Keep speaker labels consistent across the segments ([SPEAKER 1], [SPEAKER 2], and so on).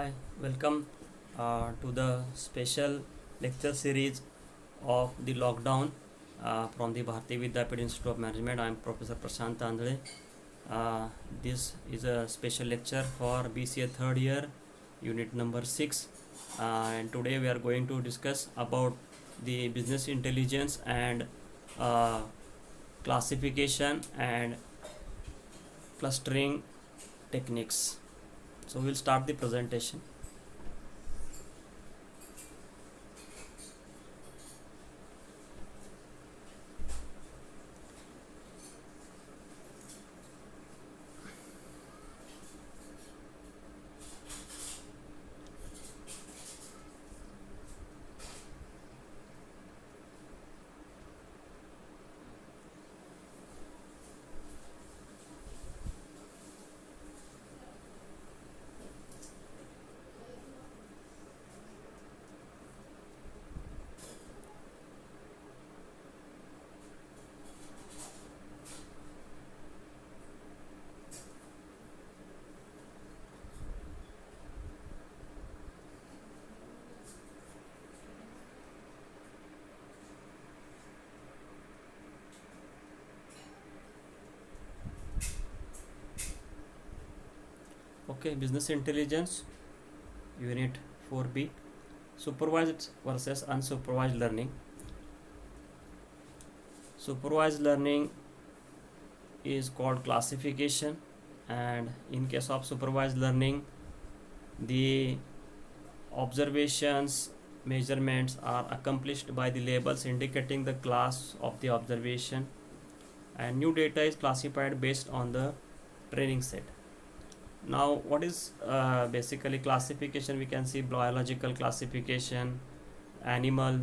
[SPEAKER 1] Hi, welcome to the special lecture series of the lockdown from the Bharati Vidyapeeth Institute of Management. I am Professor Prashant Andale. This is a special lecture for BCA third year, unit number 6. And today we are going to discuss about the business intelligence and uh, classification and clustering techniques. So we'll start the presentation. Okay, business intelligence, unit 4B, supervised versus unsupervised learning. Supervised learning is called classification, and in case of supervised learning, the observations measurements are accomplished by the labels indicating the class of the observation, and new data is classified based on the training set. Now what is basically classification? We can see biological classification, animal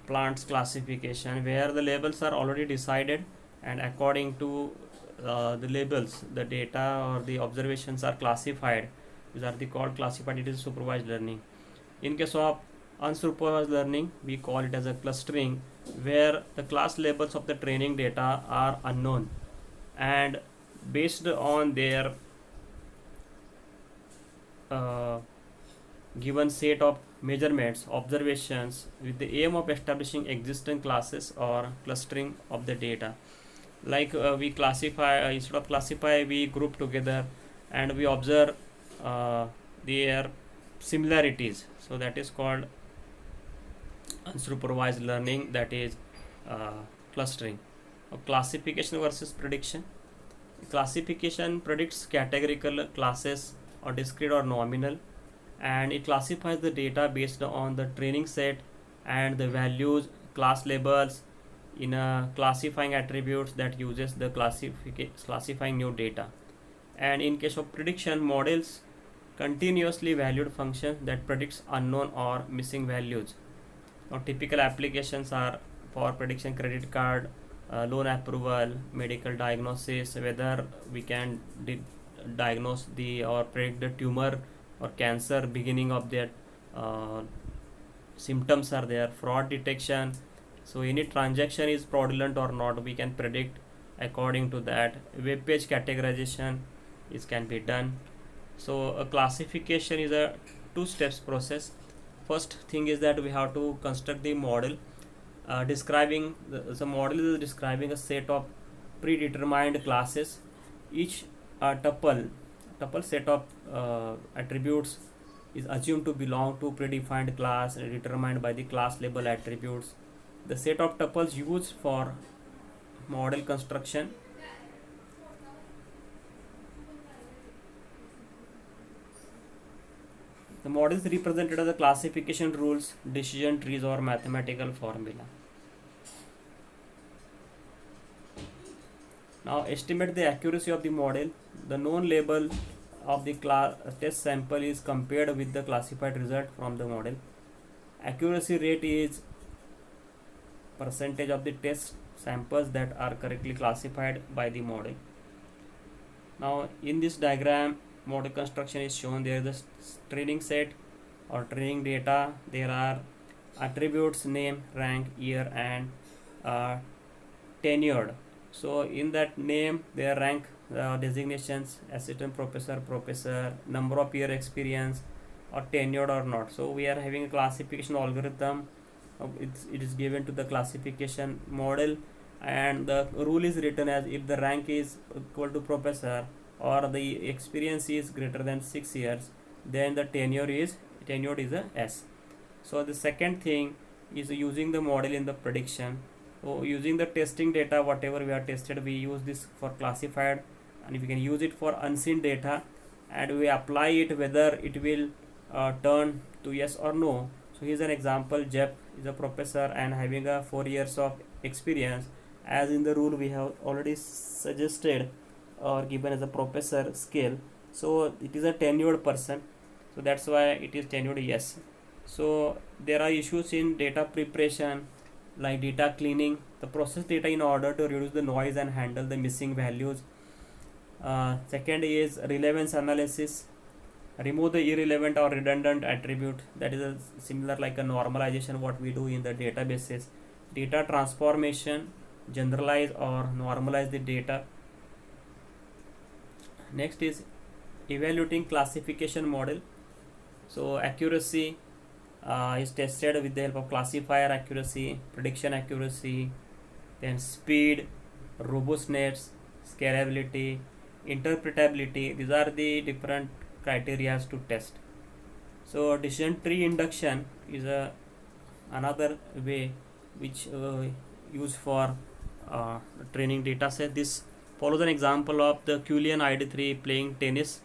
[SPEAKER 1] plants classification, where the labels are already decided, and according to the labels the data or the observations are classified. These are the called classified. It is supervised learning. In case of unsupervised learning, we call it as a clustering, where the class labels of the training data are unknown, and based on their given set of measurements observations with the aim of establishing existing classes or clustering of the data. Like we classify, instead of classify, we group together and we observe their similarities. So that is called unsupervised learning, that is clustering. Classification versus prediction. Classification predicts categorical classes or discrete or nominal, and it classifies the data based on the training set and the values class labels in a classifying attributes that uses the classifying new data. And in case of prediction, models continuously valued function that predicts unknown or missing values. Now typical applications are for prediction: credit card, loan approval, medical diagnosis, whether we can diagnose the or predict the tumor or cancer beginning of that symptoms are there, fraud detection. So any transaction is fraudulent or not, we can predict according to that. Web page categorization is can be done. So a classification is a two steps process. First thing is that we have to construct the model, describing the model is describing a set of predetermined classes. Each tuple set of attributes is assumed to belong to predefined class determined by the class label attributes. The set of tuples used for model construction. The model is represented as the classification rules, decision trees, or mathematical formula. Now estimate the accuracy of the model. The known label of the test sample is compared with the classified result from the model. Accuracy rate is percentage of the test samples that are correctly classified by the model. Now in this diagram, model construction is shown. There is a training set or training data. There are attributes: name, rank, year, and tenured. So in that name, their rank designations: assistant professor, professor, number of year experience, or tenured or not. So we are having a classification algorithm. It is given to the classification model, and the rule is written as if the rank is equal to professor or the experience is greater than 6 years, then the tenured is a S. So the second thing is using the model in the prediction. So using the testing data, whatever we are tested, we use this for classified, and we can use it for unseen data, and we apply it whether it will turn to yes or no. So here's an example. Jeff is a professor and having a 4 years of experience, as in the rule we have already suggested or given as a professor scale. So it is a tenured person, so that's why it is tenured yes. So there are issues in data preparation like data cleaning, the process data in order to reduce the noise and handle the missing values. Second is relevance analysis, remove the irrelevant or redundant attribute, that is a similar like a normalization what we do in the databases. Data transformation, generalize or normalize the data. Next is evaluating classification model. So accuracy is tested with the help of classifier accuracy, prediction accuracy, then speed, robustness, scalability, interpretability. These are the different criteria to test. So decision tree induction is another way which used for training data set. This follows an example of the Julian ID3 playing tennis.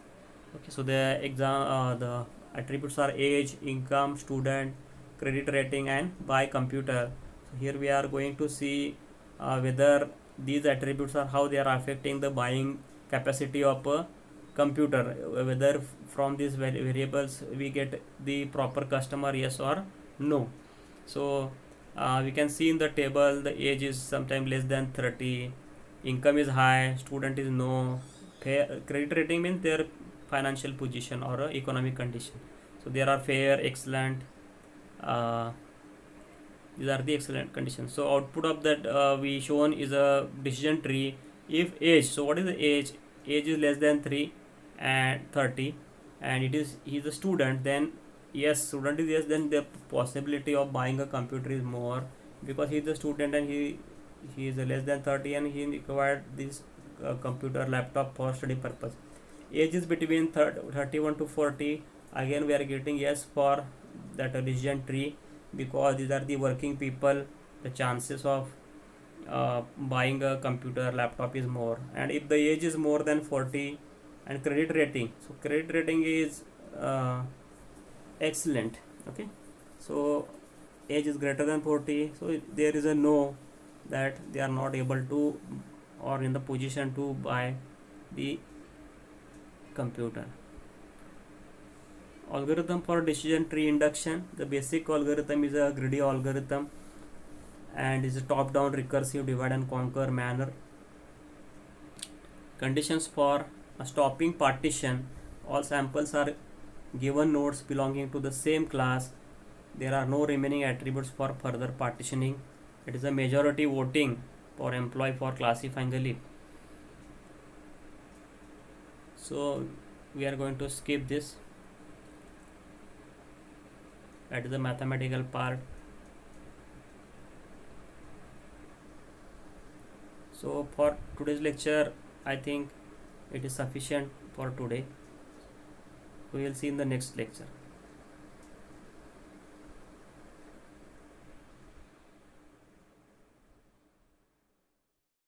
[SPEAKER 1] Okay, so the attributes are age, income, student, credit rating, and by computer. So here we are going to see whether these attributes are how they are affecting the buying capacity of a computer, whether from these variables we get the proper customer yes or no. So we can see in the table the age is sometimes less than 30, income is high, student is no, credit rating means their financial position or economic condition. So there are fair, excellent, these are the excellent conditions. So output of that we shown is a decision tree. If age, so what is the age? Age is less than 3 and 30, and he is a student, then yes, student is yes, then the possibility of buying a computer is more, because he is a student and he is less than 30 and he required this computer laptop for study purpose. Age is between 31 to 40, again we are getting yes for that decision tree, because these are the working people, the chances of buying a computer laptop is more. And if the age is more than 40, and credit rating, so credit rating is excellent. Okay, so age is greater than 40, so there is a no, that they are not able to or in the position to buy the computer. Algorithm for decision tree induction. The basic algorithm is a greedy algorithm and is a top down recursive divide and conquer manner. Conditions for a stopping partition: all samples are given nodes belonging to the same class. There are no remaining attributes for further partitioning. It is a majority voting for employee for classifying a leaf. So we are going to skip this. That is the mathematical part. So for today's lecture, I think it is sufficient for today. We will see in the next lecture.